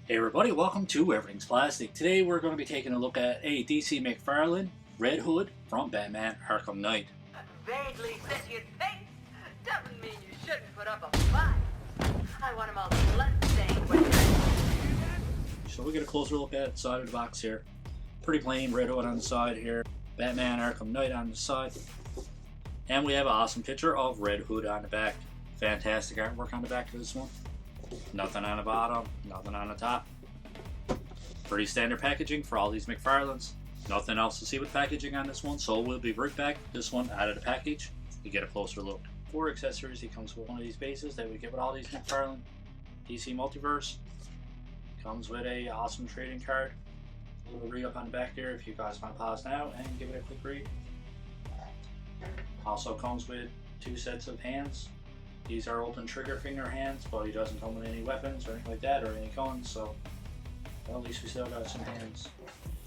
Hey everybody, welcome to Everything's Plastic. Today we're going to be taking a look at a DC McFarlane Red Hood from Batman Arkham Knight. Vaguely sentient things doesn't mean you shouldn't put up a fight. I want them all blood-stained when So we get a closer look at the side of the box here. Pretty plain Red Hood on the side here. Batman Arkham Knight on the side. And we have an awesome picture of Red Hood on the back. Fantastic artwork on the back of this one. Nothing on the bottom, nothing on the top. Pretty standard packaging for all these McFarlanes. Nothing else to see with packaging on this one, so we'll be right back this one out of the package to get a closer look. For accessories, he comes with one of these bases that we get with all these McFarlane DC Multiverse. Comes with a awesome trading card. A little read up on the back there if you guys want to pause now and give it a quick read. Also comes with two sets of hands. These are open trigger finger hands, but he doesn't come with any weapons or anything like that, or any guns, so well, at least we still got some hands.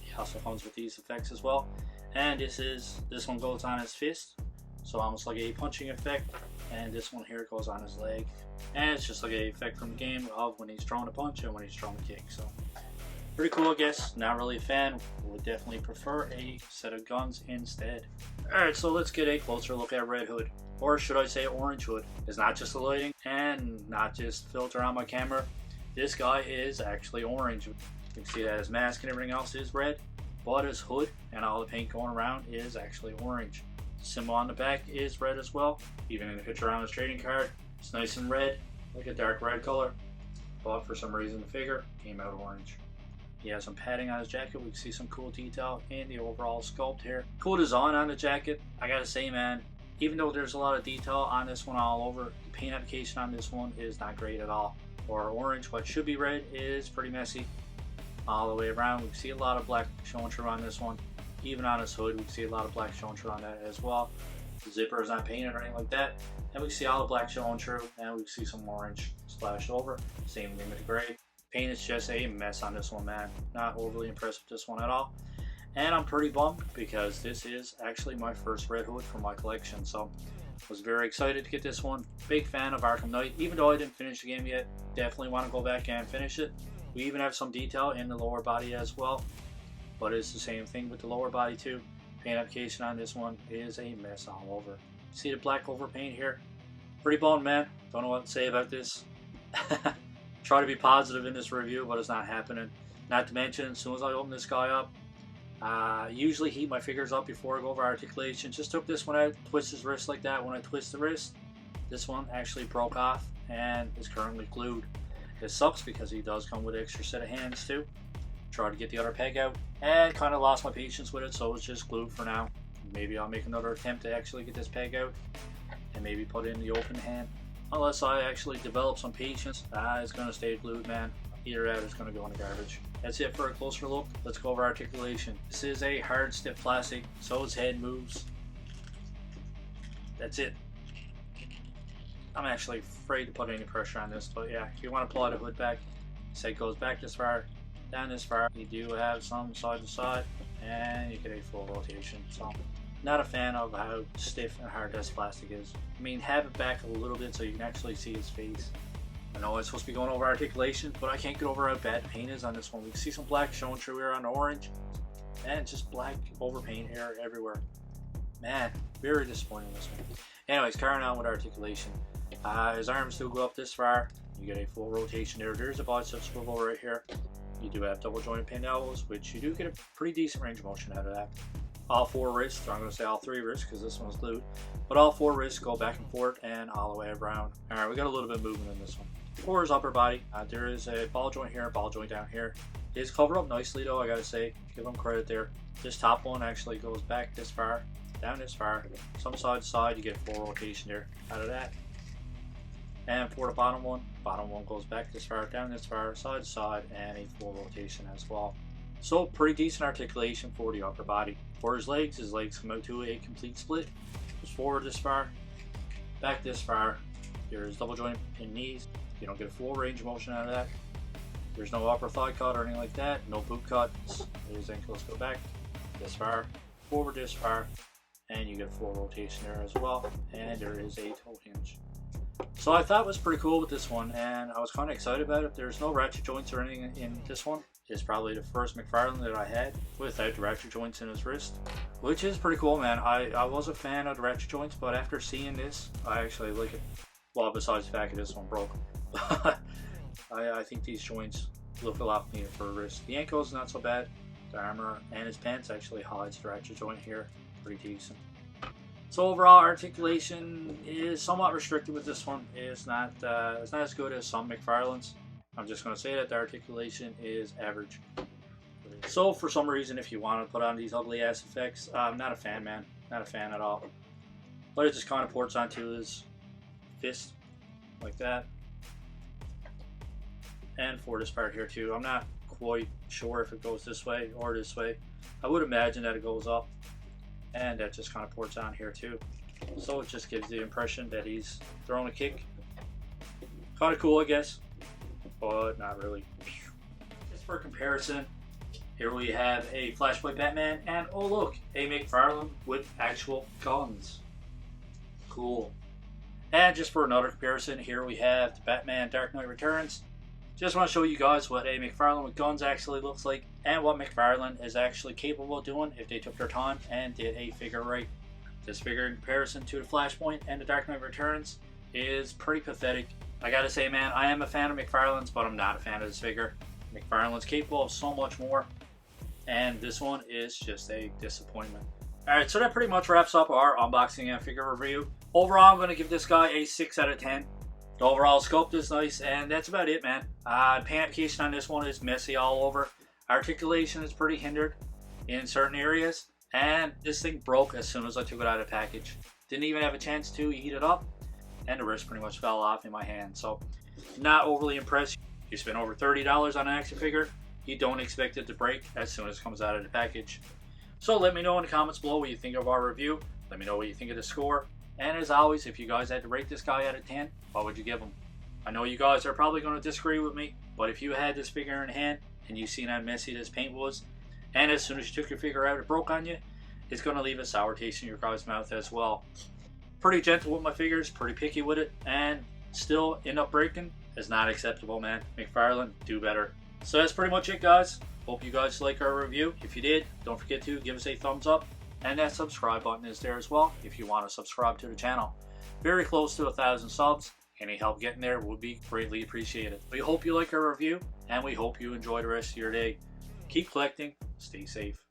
He also comes with these effects as well. And this one goes on his fist, so almost like a punching effect, and this one here goes on his leg. And it's just like a effect from the game of when he's throwing a punch and when he's throwing a kick, so pretty cool, I guess. Not really a fan. Would definitely prefer a set of guns instead. Alright, so let's get a closer look at Red Hood. Or should I say Orange Hood. It's not just the lighting and not just filter on my camera. This guy is actually orange. You can see that his mask and everything else is red, but his hood and all the paint going around is actually orange. The symbol on the back is red as well. Even in the picture on his trading card, it's nice and red, like a dark red color. But for some reason the figure came out orange. He has some padding on his jacket. We can see some cool detail in the overall sculpt here. Cool design on the jacket. I gotta say, man, even though there's a lot of detail on this one all over, the paint application on this one is not great at all. For orange, what should be red is pretty messy all the way around. We can see a lot of black showing through on this one. Even on his hood, we can see a lot of black showing through on that as well. The zipper is not painted or anything like that. And we can see all the black showing through, and we can see some orange splashed over. Same thing with the gray. Paint is just a mess on this one, man. Not overly impressed with this one at all. And I'm pretty bummed because this is actually my first Red Hood for my collection, so was very excited to get this one. Big fan of Arkham Knight, even though I didn't finish the game yet. Definitely want to go back and finish it. We even have some detail in the lower body as well, but it's the same thing with the lower body too. Paint application on this one is a mess all over. See the black overpaint here? Pretty bummed, man. Don't know what to say about this. Try to be positive in this review, but it's not happening. Not to mention, as soon as I open this guy up, usually heat my fingers up before I go over articulation. Just took this one out, twist his wrist like that. When I twist the wrist, this one actually broke off and is currently glued. It sucks because he does come with an extra set of hands too. Tried to get the other peg out and kind of lost my patience with it, so it's just glued for now. Maybe I'll make another attempt to actually get this peg out and maybe put in the open hand. Unless I actually develop some patience, it's going to stay glued, man. Either out, it's going to go in the garbage. That's it for a closer look. Let's go over articulation. This is a hard, stiff plastic, so his head moves. That's it. I'm actually afraid to put any pressure on this, but yeah, if you want to pull the hood back, say it goes back this far, down this far. You do have some side to side, and you get a full rotation. So, not a fan of how stiff and hard this plastic is. I mean, have it back a little bit so you can actually see his face. I know it's supposed to be going over articulation, but I can't get over how bad the paint is on this one. We can see some black showing through here on the orange, and just black overpaint here everywhere. Man, very disappointing this one. Anyways, carrying on with articulation. His arms do go up this far. You get a full rotation there. There's a bicep swivel right here. You do have double jointed pinned elbows, which you do get a pretty decent range of motion out of that. All four wrists, or I'm going to say all three wrists because this one's glued, but all four wrists go back and forth and all the way around. Alright, we got a little bit of movement in this one. For his upper body, there is a ball joint here, ball joint down here. It is covered up nicely though, I gotta say, give him credit there. This top one actually goes back this far, down this far, some side to side, you get full rotation there out of that. And for the bottom one goes back this far, down this far, side to side, and a full rotation as well. So pretty decent articulation for the upper body. For his legs come out to a complete split. Just forward this far, back this far. There's double joint in knees. You don't get a full range of motion out of that. There's no upper thigh cut or anything like that. No boot cuts. His ankles go back this far, forward this far, and you get full rotation there as well. And there is a toe hinge. So I thought it was pretty cool with this one, and I was kind of excited about it. There's no ratchet joints or anything in this one. It's probably the first McFarlane that I had without the ratchet joints in his wrist, which is pretty cool, man. I was a fan of the ratchet joints, but after seeing this, I actually like it. Well, besides the fact that this one broke. I think these joints look a lot neater for a wrist. The ankle's not so bad. The armor and his pants actually hides the ratchet joint here. Pretty decent. So overall, articulation is somewhat restricted with this one. It's not as good as some McFarlanes. I'm just going to say that the articulation is average. So for some reason, if you want to put on these ugly ass effects, I'm not a fan, man. Not a fan at all. But it just kind of ports onto his fist like that. And for this part here too, I'm not quite sure if it goes this way or this way. I would imagine that it goes up, and that just kind of ports on here too. So it just gives the impression that he's throwing a kick. Kind of cool, I guess, but not really. Just for comparison, here we have a Flashpoint Batman, and oh look, a McFarlane with actual guns. Cool. And just for another comparison, here we have the Batman Dark Knight Returns. Just want to show you guys what a McFarlane with guns actually looks like, and what McFarlane is actually capable of doing if they took their time and did a figure right. This figure in comparison to the Flashpoint and the Dark Knight Returns is pretty pathetic. I gotta say, man, I am a fan of McFarlane's, but I'm not a fan of this figure. McFarlane's capable of so much more, and this one is just a disappointment. Alright, so that pretty much wraps up our unboxing and figure review. Overall, I'm going to give this guy a 6 out of 10. The overall sculpt is nice, and that's about it, man. Paint application on this one is messy all over. Articulation is pretty hindered in certain areas, and this thing broke as soon as I took it out of the package. Didn't even have a chance to heat it up, and the wrist pretty much fell off in my hand. So, not overly impressed. You spend over $30 on an action figure, you don't expect it to break as soon as it comes out of the package. So let me know in the comments below what you think of our review. Let me know what you think of the score. And as always, if you guys had to rate this guy out of 10, what would you give him? I know you guys are probably going to disagree with me, but if you had this figure in hand and you seen how messy this paint was, and as soon as you took your figure out it broke on you, it's going to leave a sour taste in your guys' mouth as well. Pretty gentle with my figures, pretty picky with it, and still end up breaking is not acceptable, man. McFarlane, do better. So that's pretty much it, guys. Hope you guys like our review. If you did, don't forget to give us a thumbs up. And that subscribe button is there as well if you want to subscribe to the channel. Very close to 1,000 subs. Any help getting there would be greatly appreciated. We hope you like our review, and we hope you enjoy the rest of your day. Keep collecting. Stay safe.